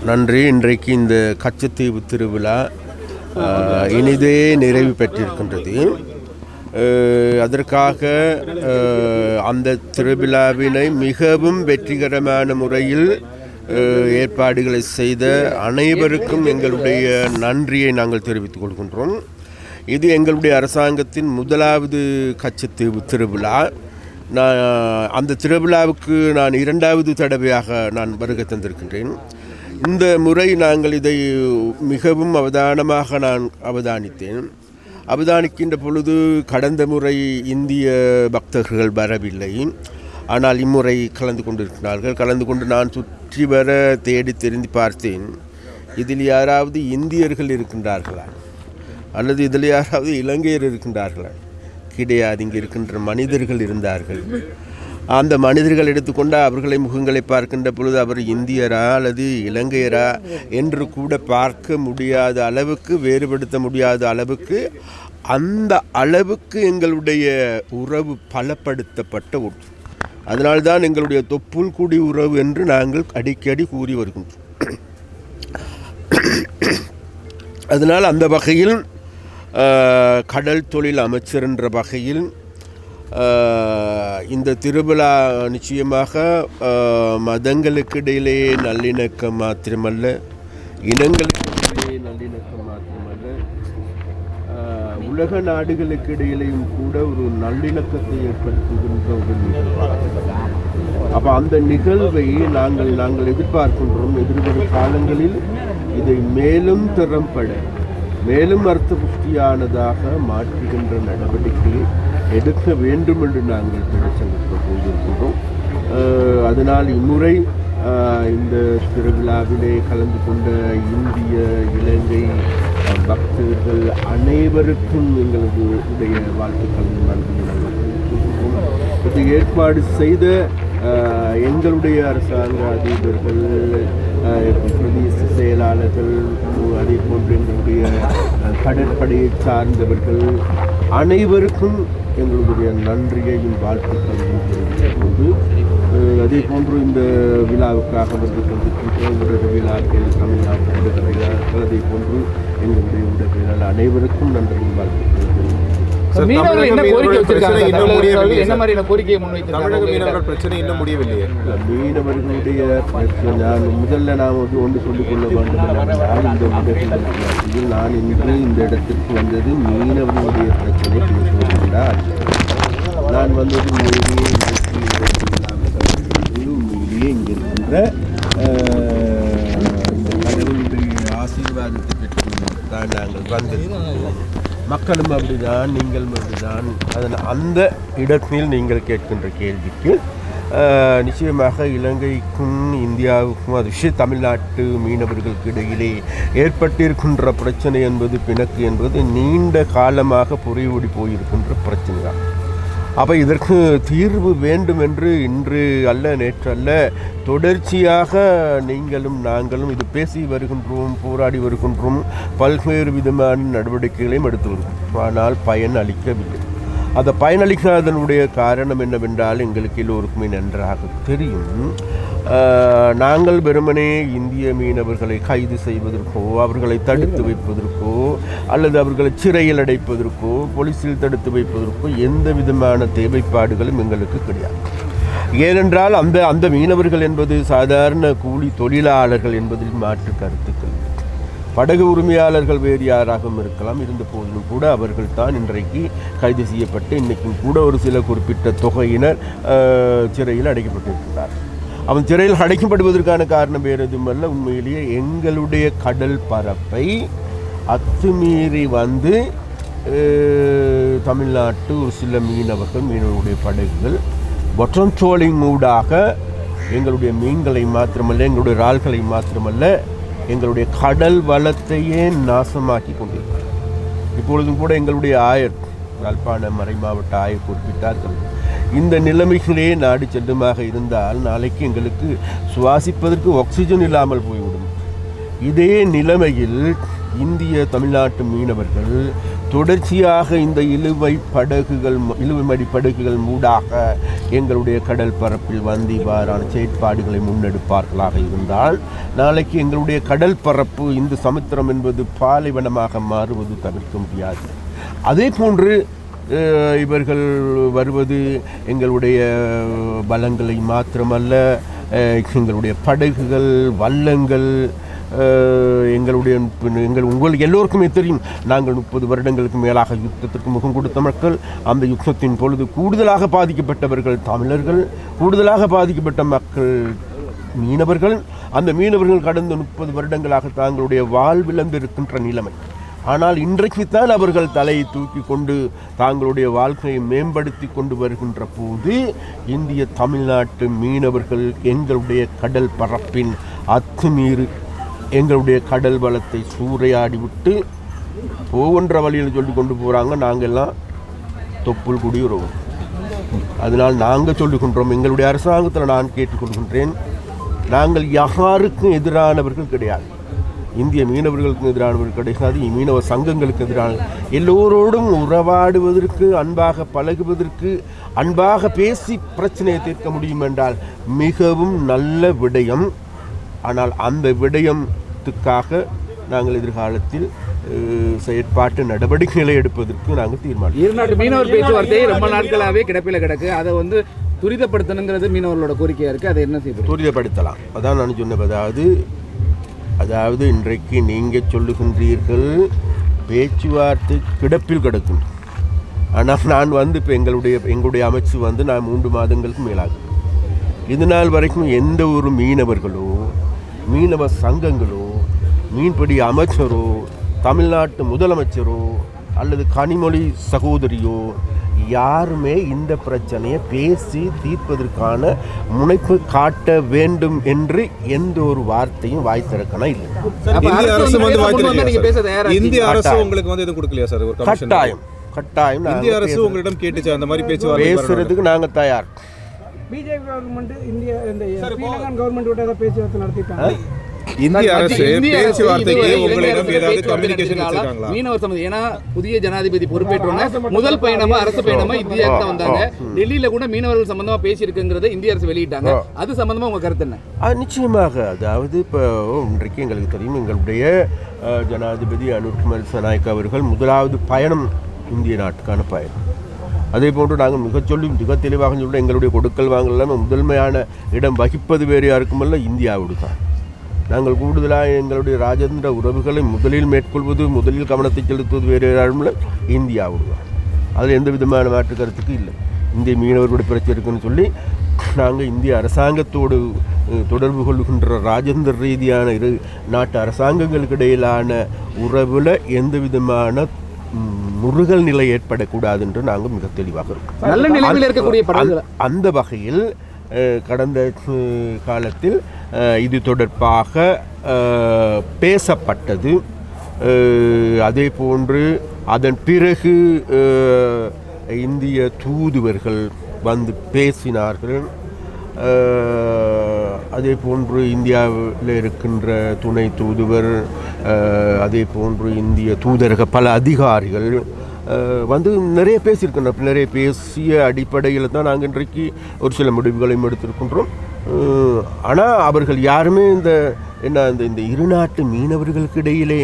நன்றி. இன்றைக்கு இந்த கச்சத்தீவு திருவிழா இனிதே நிறைவு பெற்றிருக்கின்றது. அதற்காக அந்த திருவிழாவினை மிகவும் வெற்றிகரமான முறையில் ஏற்பாடுகளை செய்த அனைவருக்கும் எங்களுடைய நன்றியை நாங்கள் தெரிவித்துக் கொள்கின்றோம். இது எங்களுடைய அரசாங்கத்தின் முதலாவது கச்சத்தீவு திருவிழா. அந்த திருவிழாவுக்கு நான் இரண்டாவது தடவையாக வருகை தந்திருக்கின்றேன். இந்த முறை நாங்கள் இதை மிகவும் அவதானமாக நான் அவதானிக்கின்ற பொழுது கடந்த முறை இந்திய பக்தர்கள் வரவில்லை. ஆனால் இம்முறை கலந்து கொண்டிருக்கிறார்கள். கலந்து கொண்டு நான் சுற்றி வர தேடி தெரிந்து பார்த்தேன். இதில் யாராவது இந்தியர்கள் இருக்கின்றார்களா அல்லது இதில் யாராவது இலங்கையர் இருக்கின்றார்களா? கிடையாது. இங்கே இருக்கின்ற மனிதர்கள் இருந்தார்கள். அந்த மனிதர்கள் எடுத்துக்கொண்டு அவர்களை முகங்களை பார்க்கின்ற பொழுது அவர் இந்தியரா அல்லது இலங்கையரா என்று கூட பார்க்க முடியாத அளவுக்கு, வேறுபடுத்த முடியாத அளவுக்கு, அந்த அளவுக்கு எங்களுடைய உறவு பலப்படுத்தப்பட்ட ஒன்று. அதனால்தான் எங்களுடைய தொப்புள் குடி உறவு என்று நாங்கள் அடிக்கடி கூறி வருகின்றோம். அதனால் அந்த வகையில் கடல் தொழில் அமைச்சர் என்ற வகையில் இந்த திருவிழா நிச்சயமாக மதங்களுக்கு இடையிலே நல்லிணக்கம் மாத்திரமல்ல, இனங்களுக்கு இடையிலே நல்லிணக்கம் மாத்திரமல்ல, உலக நாடுகளுக்கு இடையிலேயும் கூட ஒரு நல்லிணக்கத்தை ஏற்படுத்துகின்ற ஒரு நிகழ்வு. அப்போ அந்த நிகழ்வை நாங்கள் எதிர்பார்க்கின்றோம். எதிர்வரும் காலங்களில் இதை மேலும் திறம்பட, மேலும் அர்த்த புஷ்டியானதாக மாற்றுகின்ற நடவடிக்கையை எடுக்க வேண்டும் என்று நாங்கள் தொழிற்சங்கத்தில் போயிருக்கிறோம். அதனால் இம்முறை இந்த திருவிழாவிலே கலந்து கொண்ட இந்திய, இலங்கை பக்தர்கள் அனைவருக்கும் எங்களுடைய வாழ்த்துக்கள் நன்றி. இது ஏற்பாடு செய்த எங்களுடைய அரசாங்க அதிபர்கள், பிரதேச செயலாளர்கள், அதே போன்று எங்களுடைய கடற்படையை சார்ந்தவர்கள் அனைவருக்கும் எங்களுடைய நன்றியையும் வாழ்த்துக்களையும் தெரிவித்துக்கொண்டு, அதே போன்று இந்த விழாவுக்காக வந்து கொண்டிருக்கின்ற விழாக்கள், தமிழ்நாட்டு விடுதலையாளர்கள், அதே போன்று எங்களுடைய விடுதலையாளர் அனைவருக்கும் நன்றியும் வாழ்த்துக்கள் தெரிவித்துக் மீனவர்களுடைய நான் முதல்ல நாம் ஒன்று சொல்லிக்கொள்ள வேண்டும். நான் இன்று இந்த இடத்திற்கு வந்தது மீனவர்களுடைய பிரச்சனை பேசுவதற்காக. நான் வந்தது மீறியே இங்கே இருக்கின்ற இந்த கடவுளுடைய ஆசீர்வாதத்தை பெற்றுதான் நாங்கள் வந்தது. மக்களும் அப்படிதான், நீங்களும் அப்படிதான். அதனால் அந்த இடத்தில் நீங்கள் கேட்கின்ற கேள்விக்கு நிச்சயமாக இலங்கைக்கும் இந்தியாவுக்கும், அது தமிழ்நாட்டு மீனவர்களுக்கு இடையிலே ஏற்பட்டிருக்கின்ற பிரச்சனை என்பது, பிணக்கு என்பது நீண்ட காலமாக புரியோடி போயிருக்கின்ற பிரச்சனை தான். அப்போ இதற்கு தீர்வு வேண்டும் என்று இன்று அல்ல, நேற்று அல்ல, தொடர்ச்சியாக நீங்களும் நாங்களும் இது பேசி வருகின்றோம், போராடி வருகின்றோம், பல்வேறு விதமான நடவடிக்கைகளையும் எடுத்து வருகின்றோம். ஆனால் பயன் அளிக்கவில்லை. அந்த பயனளிக்காதனுடைய காரணம் என்னவென்றால் எங்களுக்கு எல்லோருக்குமே நன்றாக தெரியும். நாங்கள் வெறுமனே இந்திய மீனவர்களை கைது செய்வதற்கோ, அவர்களை தடுத்து வைப்பதற்கோ, அல்லது அவர்களை சிறையில் அடைப்பதற்கோ, போலீஸில் தடுத்து வைப்பதற்கோ எந்த விதமான தேவைப்பாடுகளும் எங்களுக்கு கிடையாது. ஏனென்றால் அந்த மீனவர்கள் என்பது சாதாரண கூலி தொழிலாளர்கள் என்பதில் மாற்று கருத்துக்கள். படகு உரிமையாளர்கள் வேறு யாராகவும் இருக்கலாம். இருந்த போதிலும் கூட அவர்கள் தான் இன்றைக்கு கைது செய்யப்பட்டு இன்றைக்கும் கூட ஒரு சில குறிப்பிட்ட தொகையினர் சிறையில் அடைக்கப்பட்டிருக்கிறார். அவன் சிறையில் அடைக்கப்படுவதற்கான காரணம் வேறு எதுவுமல்ல, உண்மையிலேயே எங்களுடைய கடல் பரப்பை அத்துமீறி வந்து தமிழ்நாட்டு ஒரு சில மீனவர்களுடைய படகுகள் பொட்டம் ட்ரோலிங் ஊடாக எங்களுடைய மீன்களை மாத்திரமல்ல, எங்களுடைய இறால்களை மாத்திரமல்ல, எங்களுடைய கடல் வளத்தையே நாசமாக்கி கொண்டிருக்கிறார். இப்பொழுதும் கூட எங்களுடைய ஆயர், யாழ்ப்பாண மறை மாவட்ட ஆயர் குறிப்பிட்டார்கள், இந்த நிலைமைகளே நாடு செல்லுமாக இருந்தால் நாளைக்கு எங்களுக்கு சுவாசிப்பதற்கு ஆக்சிஜன் இல்லாமல் போய்விடும். இதே நிலைமையில் இந்திய தமிழ்நாட்டு மீனவர்கள் தொடர்ச்சியாக இந்த இழுவை மடி படகுகள் மூடாக எங்களுடைய கடல் பரப்பில் வந்து இவ்வாறான செயற்பாடுகளை முன்னெடுப்பார்களாக இருந்தால் நாளைக்கு எங்களுடைய கடல் பரப்பு இந்து சமுத்திரம் என்பது பாலைவனமாக மாறுவது தவிர்க்க முடியாது. அதே போன்று இவர்கள் வருவது எங்களுடைய பலங்களை மாத்திரமல்ல, எங்களுடைய படகுகள், வள்ளங்கள், உங்களுக்கு எல்லோருக்குமே தெரியும், நாங்கள் 30 வருடங்களுக்கு மேலாக யுத்தத்திற்கு முகம் கொடுத்த மக்கள். அந்த யுத்தத்தின் பொழுது கூடுதலாக பாதிக்கப்பட்டவர்கள் தமிழர்கள், கூடுதலாக பாதிக்கப்பட்ட மக்கள் மீனவர்கள். அந்த மீனவர்கள் கடந்த 30 வருடங்களாக தங்களுடைய வாழ்விழந்திருக்கின்ற நிலைமை. ஆனால் இன்றைக்குத்தான் அவர்கள் தலையை தூக்கி கொண்டு தாங்களுடைய வாழ்க்கையை மேம்படுத்தி கொண்டு வருகின்ற போது இந்திய தமிழ்நாட்டு மீனவர்கள் எங்களுடைய கடல் பரப்பின் அத்துமீறி எங்களுடைய கடல் வளத்தை சூறையாடிவிட்டு போகின்ற வழியில் சொல்லி கொண்டு போகிறாங்க. நாங்கள்லாம் தொப்புள் குடியுறோம். அதனால் நாங்கள் சொல்லுகின்றோம், எங்களுடைய அரசாங்கத்தில் நான் கேட்டுக்கொள்கின்றேன், நாங்கள் யாருக்கும் எதிரானவர்கள் கிடையாது. இந்திய மீனவர்களுக்கு எதிரானவர்கள் கிடையாது, மீனவ சங்கங்களுக்கு எதிரான எல்லோரோடும் உறவாடுவதற்கு, அன்பாக பழகுவதற்கு, அன்பாக பேசி பிரச்சனையை தீர்க்க முடியும் என்றால் மிகவும் நல்ல விடயம். ஆனால் அந்த விடயத்துக்காக நாங்கள் எதிர்காலத்தில் செயற்பாட்டு நடவடிக்கைகளை எடுப்பதற்கு நாங்கள் தீர்மானம். இருநாட்டு மீனவர் பேச்சுவார்த்தை ரொம்ப நாட்களாகவே கிடப்பில் கிடக்கு. அதை வந்து துரிதப்படுத்தணுங்கிறது மீனவர்களோட கோரிக்கையாக இருக்குது. அதை என்ன செய்ய துரிதப்படுத்தலாம். அதான் நான் சொன்னேன். அதாவது இன்றைக்கு நீங்கள் சொல்லுகின்றீர்கள் பேச்சுவார்த்தை கிடப்பில் கிடக்கும். ஆனால் நான் வந்து இப்போ எங்களுடைய அமைச்சு வந்து நான் 3 மாதங்களுக்கு மேலாகும். இது நாள் வரைக்கும் எந்த ஒரு மீனவர்களோ, மீனவ சங்கங்களோ, மீன்பிடி அமைச்சரோ, தமிழ்நாட்டு முதலமைச்சரோ அல்லது கனிமொழி சகோதரியோ யாருமே இந்த பிரச்சனையை பேசி தீர்ப்பதற்கான முனைப்பு காட்ட வேண்டும் என்று எந்த ஒரு வார்த்தையும் வாய் திறக்கணும் இல்லை. கட்டாயம் இந்திய அரசு உங்களிடம் கேட்டுச்சு அந்த மாதிரி பேசுறதுக்கு நாங்கள் தயார். பிஜேபி கவர்மெண்ட் ஸ்ரீலங்கன் கவர்மெண்ட் பேச்சுவார்த்தை நடத்திட்டாங்க. இந்திய அரசு பேச்சுவார்த்தைக்கு உங்களிடம் ஏதாவது கம்யூனிகேஷன் வச்சிருக்காங்களா? மீனவர் சமூகம், ஏன்னா புதிய ஜனாதிபதி பொறுப்பேற்றோன்னா முதல் பயணமா அரசு பயணமா இந்தியாவுக்கு தான் வந்தாங்க. டெல்லியில கூட மீனவர்கள் சம்பந்தமா பேசியிருக்குங்கிறத இந்திய அரசு வெளியிட்டாங்க. அது சம்பந்தமா உங்க கருத்து என்ன? நிச்சயமாக, அதாவது இப்போ இன்றைக்கு எங்களுக்கு தெரியும், எங்களுடைய ஜனாதிபதி அனுர்குமார் சனாயக் அவர்கள் முதலாவது பயணம் இந்திய நாட்டுக்கான பயணம். அதே போன்று நாங்கள் மிக தெளிவாக சொல்ல எங்களுடைய கொடுக்கல் வாங்கலாம் முதன்மையான இடம் வகிப்பது வேறு யாருக்குமல்ல, இந்தியாவோடு தான். நாங்கள் கூடுதலாக எங்களுடைய ராஜேந்திர உறவுகளை முதலில் மேற்கொள்வது, முதலில் கவனத்தை செலுத்துவது வேறு யாருமில்ல, இந்தியாவோடு தான். அதில் எந்த விதமான மாற்று கருத்துக்கு இல்லை. இந்திய மீனவர்களுடைய பிரச்சனை இருக்குன்னு சொல்லி நாங்கள் இந்திய அரசாங்கத்தோடு தொடர்பு கொள்கின்ற ராஜேந்திர ரீதியான இரு நாட்டு அரசாங்கங்களுக்கு இடையிலான உறவில் எந்த விதமான முருகல் நிலை ஏற்படக்கூடாது என்று நாங்கள் மிக தெளிவாக இருக்கோம். அந்த வகையில் கடந்த காலத்தில் இது தொடர்பாக பேசப்பட்டது. அதே போன்று அதன் பிறகு இந்திய தூதுவர்கள் வந்து பேசினார்கள். அதே போன்று இந்தியாவில் இருக்கின்ற துணை தூதுவர், அதே போன்று இந்திய தூதரக பல அதிகாரிகள் வந்து நிறைய பேசியிருக்கின்றோம். நிறைய பேசிய அடிப்படையில் தான் நாங்கள் இன்றைக்கு ஒரு சில முடிவுகளையும் எடுத்திருக்கின்றோம். ஆனால் அவர்கள் யாருமே இந்த இருநாட்டு மீனவர்களுக்கு இடையிலே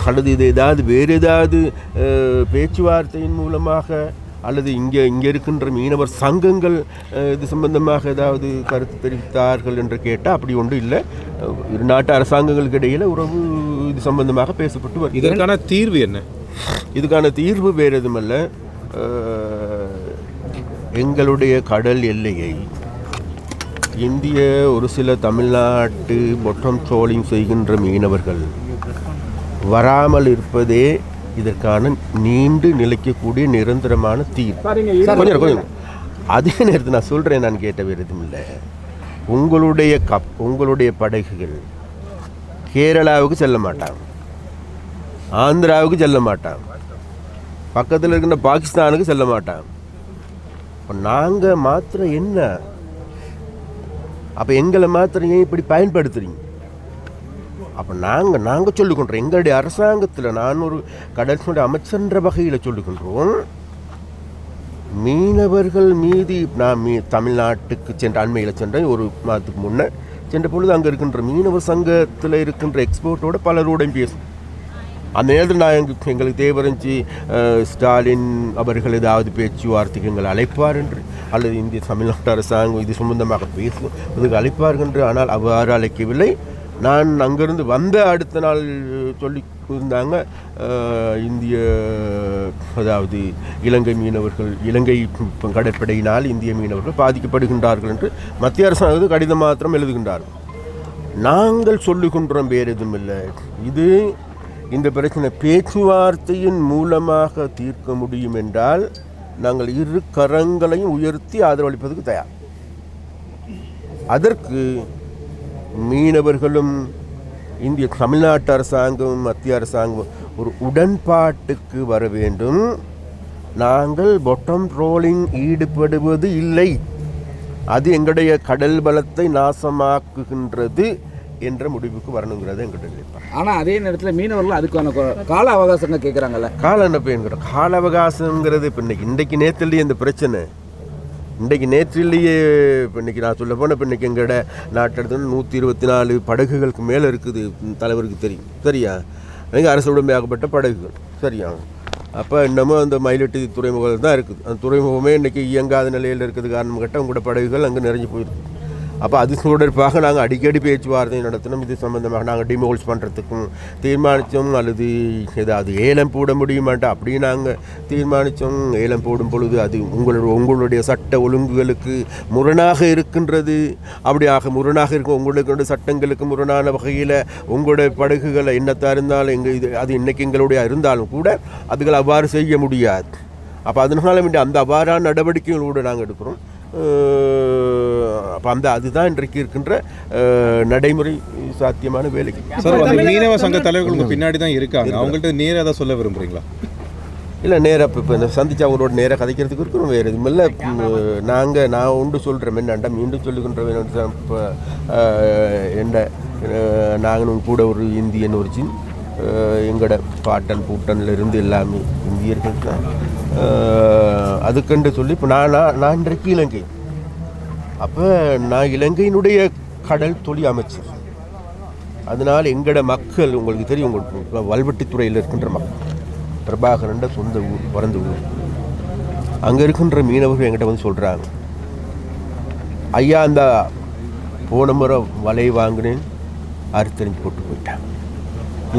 அல்லது இது ஏதாவது வேறு ஏதாவது பேச்சுவார்த்தையின் மூலமாக அல்லது இங்கே இருக்கின்ற மீனவர் சங்கங்கள் இது சம்பந்தமாக ஏதாவது கருத்து தெரிவித்தார்கள் என்று கேட்டால் அப்படி ஒன்றும் இல்லை. இருநாட்டு அரசாங்கங்களுக்கு இடையில் உறவு இது சம்பந்தமாக பேசப்பட்டு வருகிறது. இதற்கான தீர்வு என்ன? இதுக்கான தீர்வு வேறு எதுவுமல்ல. எங்களுடைய கடல் எல்லையை இந்திய ஒரு சில தமிழ்நாட்டு பொட்டம் ட்ரோலிங் செய்கின்ற மீனவர்கள் வராமல் இருப்பதே இதற்கான நீண்டு நிலைக்கக்கூடிய நிரந்தரமான தீர்வு. கொஞ்சம் அதே நேரத்தில் நான் சொல்கிறேன், நான் கேட்ட வேறு எதுவும் இல்லை. உங்களுடைய படகுகள் கேரளாவுக்கு செல்ல மாட்டாங்க, ஆந்திராவுக்கு செல்ல மாட்டாங்க, பக்கத்தில் இருக்கின்ற பாகிஸ்தானுக்கு செல்ல மாட்டாங்க. இப்போ நாங்கள் மாத்திரம் என்ன? அப்போ எங்களை மாத்திரம் ஏன் இப்படி பயன்படுத்துகிறீங்க? அப்போ நாங்கள் சொல்லிக்கொண்டோம், எங்களுடைய அரசாங்கத்தில் நான் ஒரு கடற்கரை அமைச்சர்ன்ற வகையில் சொல்லிக்கொண்டோம், மீனவர்கள் மீது நான் தமிழ்நாட்டுக்கு சென்ற அண்மையில் சென்றேன், ஒரு மாதத்துக்கு முன்னே சென்ற பொழுது அங்கே இருக்கின்ற மீனவர் சங்கத்தில் இருக்கின்ற எக்ஸ்போர்ட்டோட பலரோடையும் பேசும். அந்த நேரத்தில் நான் எங்களுக்கு தேவரஞ்சி ஸ்டாலின் அவர்கள் ஏதாவது பேச்சுவார்த்தைக்கு எங்களை அழைப்பார் என்று, அல்லது இந்திய தமிழ்நாட்டு அரசாங்கம் இது சம்பந்தமாக பேசும் இதுக்கு அழைப்பார்கள் என்று. ஆனால் அவ்வாறு அழைக்கவில்லை. நான் அங்கிருந்து வந்த அடுத்த நாள் சொல்லி இருந்தாங்க, இந்திய அதாவது இலங்கை மீனவர்கள், இலங்கை கடற்படையினால் இந்திய மீனவர்கள் பாதிக்கப்படுகின்றார்கள் என்று மத்திய அரசாங்கம் கடிதம் மாத்திரம் எழுதுகின்றார்கள். நாங்கள் சொல்லுகின்றோம், வேறு எதுவும் இல்லை. இது இந்த பிரச்சனை பேச்சுவார்த்தையின் மூலமாக தீர்க்க முடியும் என்றால் நாங்கள் இரு கரங்களையும் உயர்த்தி ஆதரவளிப்பதற்கு தயார். அதற்கு மீனவர்களும் இந்திய தமிழ்நாட்டு அரசாங்கமும் மத்திய அரசாங்கம் ஒரு உடன்பாட்டுக்கு வர வேண்டும். நாங்கள் பாட்டம் ட்ரோலிங் ஈடுபடுவது இல்லை, அது எங்களுடைய கடல் பலத்தை நாசமாக்குகின்றது என்ற முடிவுக்கு வரணுங்கிறத எங்கிட்ட நினைப்பாங்க. ஆனால் அதே நேரத்தில் மீனவர்கள் அதுக்கான கால அவகாசங்க கேட்குறாங்கல்ல. கால என்ன என்கிறோம், கால அவகாசங்கிறது இப்போ இன்றைக்கு நேற்றுலேயே இந்த பிரச்சனை, இன்றைக்கு நேற்றிலேயே இப்போ இன்றைக்கி நான் சொல்ல போனால் இப்போ இன்றைக்கி எங்களோட நாட்டெடுத்து 124 படகுகளுக்கு மேலே இருக்குது. தலைவருக்கு தெரியும், சரியா? எனக்கு அரசு உடமையாகப்பட்ட படகுகள், சரியா? அப்போ இன்னமும் அந்த மயிலட்டி துறைமுகம் தான் இருக்குது. அந்த துறைமுகமே இன்றைக்கி இயங்காத நிலையில் இருக்கிறது காரணம் கேட்டால் உங்களோட படகுகள் அங்கே நிறைஞ்சு போயிருக்கு. அப்போ அது தொடர்பாக நாங்கள் அடிக்கடி பேச்சுவார்த்தை நடத்தினோம். இது சம்பந்தமாக நாங்கள் டிமோல்ஸ் பண்ணுறதுக்கும் தீர்மானித்தோம். அல்லது ஏதாவது ஏலம் போட முடியுமாட்டா அப்படி நாங்கள் தீர்மானித்தோம். ஏலம் போடும் பொழுது அது உங்களுடைய சட்ட ஒழுங்குகளுக்கு முரணாக இருக்கின்றது. அப்படியாக முரணாக இருக்கும் உங்களுடைய சட்டங்களுக்கு முரணான வகையில் உங்களுடைய படகுகளை என்னத்தான் இருந்தாலும் இது அது இன்றைக்கி எங்களுடைய இருந்தாலும் கூட அதுகள் அவ்வாறு செய்ய முடியாது. அப்போ அதனால அந்த அவ்வாறான நடவடிக்கைகளோடு நாங்கள் எடுக்கிறோம். அப்போ அதுதான் இன்றைக்கு இருக்கின்ற நடைமுறை சாத்தியமான வேலைக்கு. சார், அந்த மீனவ சங்க தலைவர்கள் பின்னாடி தான் இருக்காங்க, அவங்கள்ட்ட நேராக தான் சொல்ல விரும்புகிறீங்களா? இல்லை, நேராக இப்போ இந்த சந்திச்சு அவங்களோட நேராக கதைக்கிறதுக்கு இருக்கிறோம். வேறு எதுவும் இல்லை. நான் ஒன்று சொல்கிறேன் என்னண்டா மீண்டும் சொல்லுகின்றவன் இப்போ என்ன நாங்களும் கூட ஒரு இந்தியன் ஒரிஜின், எங்களோட பாட்டன் பூட்டன்ல இருந்து எல்லாமே இந்தியர்கள் தான். அதுக்கண்டு சொல்லி இப்போ நான் இன்றைக்கு இலங்கை, அப்போ நான் இலங்கையினுடைய கடல் தொழில் அமைச்சர். அதனால் எங்களோட மக்கள் உங்களுக்கு தெரியும், உங்களுக்கு வல்வெட்டித்துறையில் இருக்கின்ற மக்கள், பிரபாகரன் சொந்த ஊர், பிறந்த ஊர், அங்கே இருக்கின்ற மீனவர்கள் என்கிட்ட வந்து சொல்கிறாங்க, ஐயா அந்த போன முறை வலை வாங்கினேன் அறுத்தறிஞ்சு போட்டு போயிட்டாங்க,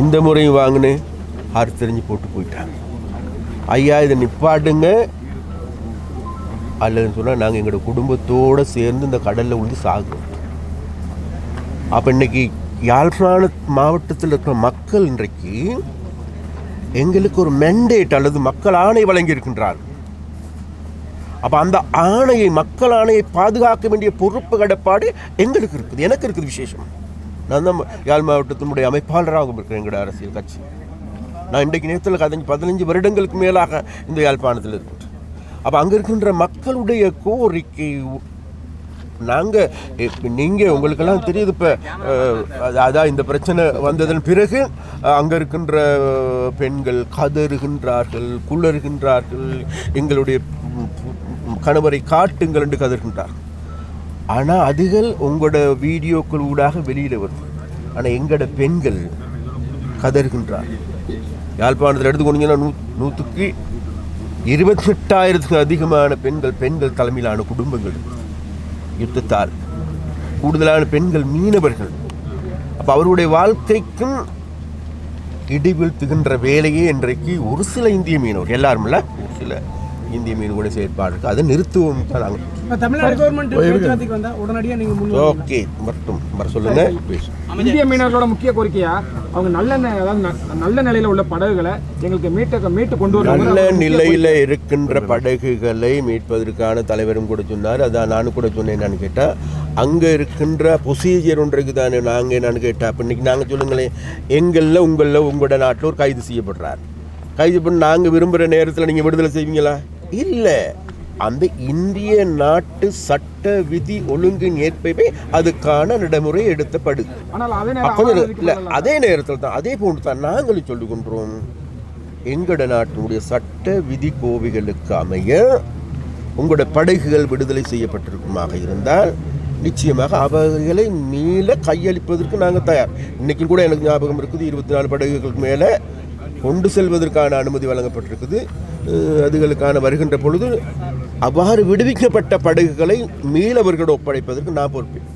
இந்த முறையும் வாங்கினேன் அறுத்தறிஞ்சு போட்டு போயிட்டாங்க, ஐயா இதை நிப்பாட்டுங்க அல்லதுன்னு சொன்னால் நாங்கள் எங்களோட குடும்பத்தோடு சேர்ந்து இந்த கடலில் விழுந்து சாகுறோம். அப்போ இன்றைக்கி யாழ்ப்பாண மாவட்டத்தில் இருக்கிற மக்கள் இன்றைக்கு எங்களுக்கு ஒரு மெண்டேட் அல்லது மக்கள் ஆணை வழங்கியிருக்கின்றார்கள். அப்போ அந்த ஆணையை, மக்கள் ஆணையை பாதுகாக்க வேண்டிய பொறுப்பு கடப்பாடு எங்களுக்கு இருக்குது, எனக்கு இருக்குது. விசேஷம், நான் தான் யாழ் மாவட்டத்தினுடைய அமைப்பாளராகவும் இருக்கிறேன் எங்களோட அரசியல் கட்சி. நான் இன்றைக்கு நேரத்தில் 15 வருடங்களுக்கு மேலாக இந்த யாழ்ப்பாணத்தில் இருக்கின்றேன். அப்போ அங்கே இருக்கின்ற மக்களுடைய கோரிக்கை நீங்கள் உங்களுக்கெல்லாம் தெரியுது. இப்போ அதான் இந்த பிரச்சனை வந்ததன் பிறகு அங்கே இருக்கின்ற பெண்கள் கதறுகின்றார்கள், குளறுகின்றார்கள், எங்களுடைய கணவரை காட்டுங்கள் என்று கதறுகின்றார்கள். ஆனால் அதுகள் உங்களோட வீடியோக்கள் ஊடாக வெளியில் வருது. ஆனால் எங்களோட பெண்கள் கதறுகின்றார்கள். யாழ்ப்பாணத்தில் எடுத்துக்கொண்டீங்கன்னா 100க்கு 28,000க்கு அதிகமான பெண்கள் தலைமையிலான குடும்பங்கள், யுத்தத்தால் கூடுதலான பெண்கள் மீனவர்கள். அப்போ அவருடைய வாழ்க்கைக்கும் இடிவீழ்த்துகின்ற வேலையே இன்றைக்கு ஒரு சில இந்திய மீனவர்கள், எல்லாரும் இல்லை, ஒரு சில இந்திய மீனவர்களுடைய செயற்பாடு இருக்குது. அதை நிறுத்துவோம் தான் நாங்கள். தமிழ்நாடு கவர்மெண்ட் பேச்சுவார்த்தைக்கு வந்தால் உடனடியாக நீங்கள் ஓகே மட்டும் வர சொல்லுங்க. இந்திய மீனவர்களோட முக்கிய கோரிக்கையா அவங்க நல்ல நிலையில் உள்ள படகுகளை எங்களுக்கு மீட்டு கொண்டு வர, நல்ல நிலையில் இருக்கின்ற படகுகளை மீட்பதற்கான தலைவரும் கூட சொன்னார். அதான் நானும் கூட சொன்னேன். என்னன்னு கேட்டால் அங்கே இருக்கின்ற ப்ரொசீஜர் ஒன்றுக்கு தானே நாங்கள் என்னன்னு கேட்டால், இப்போ இன்றைக்கி நாங்கள் சொல்லுங்களேன், உங்களோட நாட்டில் ஒரு கைது செய்யப்படுறார். கைது பண்ணி நாங்கள் விரும்புகிற நேரத்தில் நீங்கள் விடுதலை செய்வீங்களா? இல்லை. அந்த இந்திய நாட்டு சட்ட விதி ஒழுங்கின் ஏற்பவே அதுக்கான நடைமுறை எடுத்தப்படுது. இல்லை, அதே நேரத்தில் தான் அதே போன்று தான் நாங்களும் சொல்லிக் கொண்டோம். எங்களோட நாட்டினுடைய சட்ட விதி கோவைகளுக்கு அமைய உங்களுடைய படகுகள் விடுதலை செய்யப்பட்டிருக்குமாக இருந்தால் நிச்சயமாக அவர்களை மீள கையளிப்பதற்கு நாங்கள் தயார். இன்றைக்கும் கூட எனக்கு ஞாபகம் இருக்குது, 24 படகுகளுக்கு மேலே கொண்டு செல்வதற்கான அனுமதி வழங்கப்பட்டிருக்குது. அதுகளுக்கான வருகின்ற பொழுது அவ்வாறு விடுவிக்கப்பட்ட படகுகளை மீளவர்களோடு ஒப்படைப்பதற்கு நான் பொறுப்பேன்.